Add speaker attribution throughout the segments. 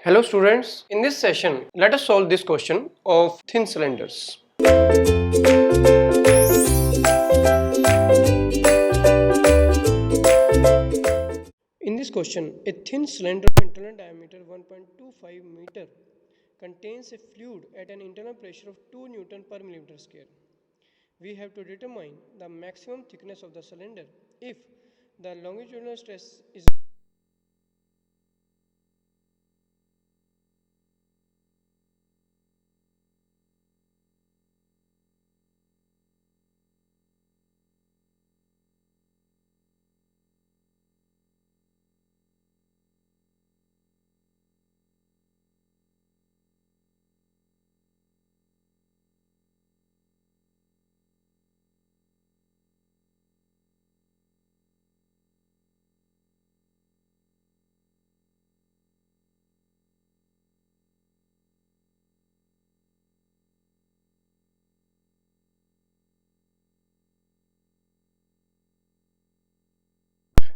Speaker 1: Hello students, in this session let us solve this question of thin cylinders. In this question, a thin cylinder of internal diameter 1.25 meter contains a fluid at an internal pressure of 2 Newton per millimeter square. We have to determine the maximum thickness of the cylinder if the longitudinal stress is.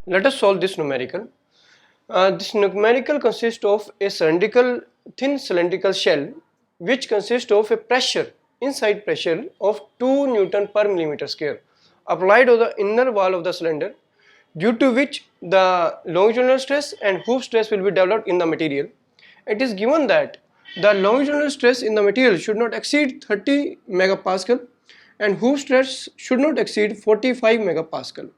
Speaker 1: Let us solve this numerical. This numerical consists of a thin cylindrical shell which consists of a inside pressure of 2 Newton per millimeter square applied on the inner wall of the cylinder, due to which the longitudinal stress and hoop stress will be developed in the material. It is given that the longitudinal stress in the material should not exceed 30 megapascal and hoop stress should not exceed 45 megapascal.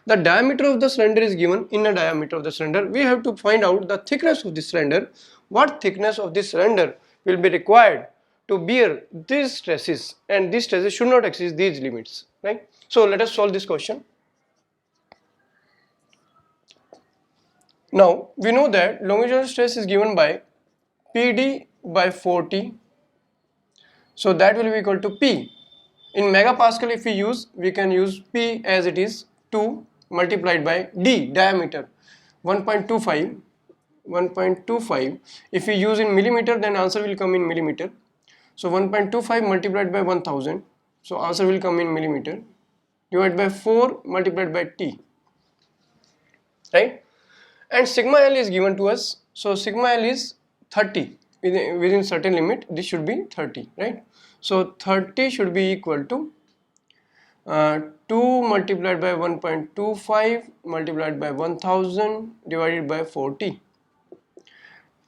Speaker 1: The diameter of the cylinder is given, inner diameter of the cylinder. We have to find out the thickness of this cylinder. What thickness of this cylinder will be required to bear these stresses, and these stresses should not exceed these limits, right? So let us solve this question. Now we know that longitudinal stress is given by PD by 4T, so that will be equal to P. In megapascal, if we can use P as it is 2 multiplied by D, diameter 1.25. If we use in millimeter, then answer will come in millimeter. So 1.25 multiplied by 1000, so answer will come in millimeter, divided by 4 multiplied by T, right? And sigma L is given to us, so sigma L is 30. Within certain limit, this should be 30, right? So 30 should be equal to 2 multiplied by 1.25 multiplied by 1000 divided by 4T.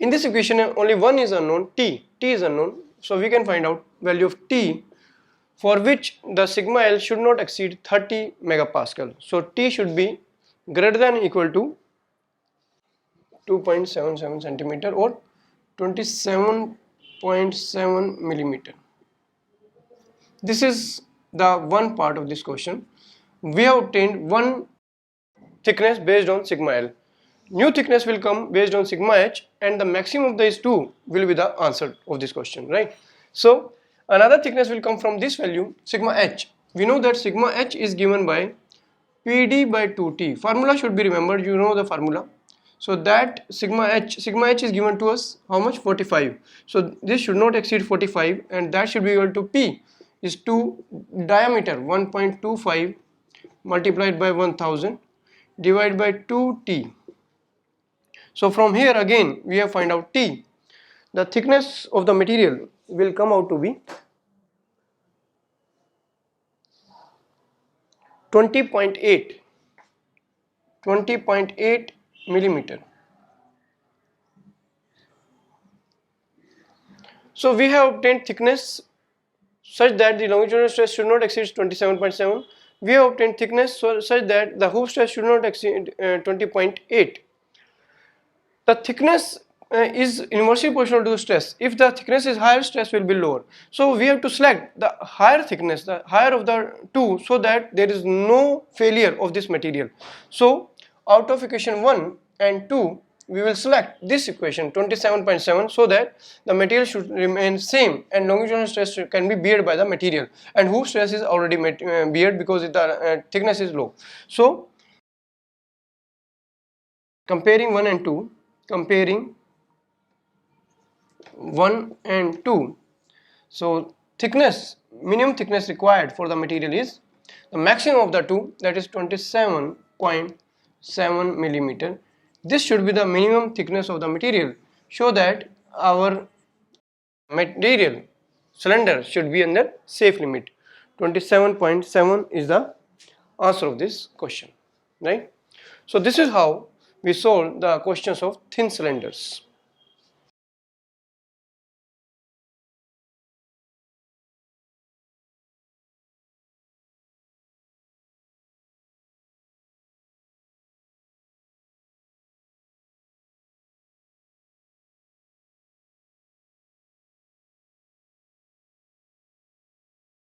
Speaker 1: In this equation, only one is unknown, T is unknown, so we can find out value of T, for which the sigma L should not exceed 30 megapascal. So T should be greater than or equal to 2.77 centimeter or 27.7 millimeter. This is the one part of this question. We have obtained one thickness based on sigma L. New thickness will come based on sigma H, and the maximum of these two will be the answer of this question, right? So another thickness will come from this value, sigma H. We know that sigma H is given by PD by 2T. Formula should be remembered, you know the formula. So that sigma H is given to us how much? 45. So this should not exceed 45, and that should be equal to P is 2 diameter 1.25 multiplied by 1000 divided by 2T. So from here again we have find out T. The thickness of the material will come out to be 20.8 millimeter. So we have obtained thickness such that the longitudinal stress should not exceed 27.7. We have obtained thickness such that the hoop stress should not exceed 20.8. The thickness is inversely proportional to the stress. If the thickness is higher, stress will be lower. So we have to select the higher thickness, the higher of the two, so that there is no failure of this material. So out of equation 1 and 2, we will select this equation 27.7, so that the material should remain same and longitudinal stress can be beared by the material, and hoop stress is already beared because the thickness is low. So comparing 1 and 2, so minimum thickness required for the material is the maximum of the two, that is 27.7 millimeter. This should be the minimum thickness of the material show that our material cylinder should be under safe limit. 27.7 is the answer of this question, right? So this is how we solve the questions of thin cylinders.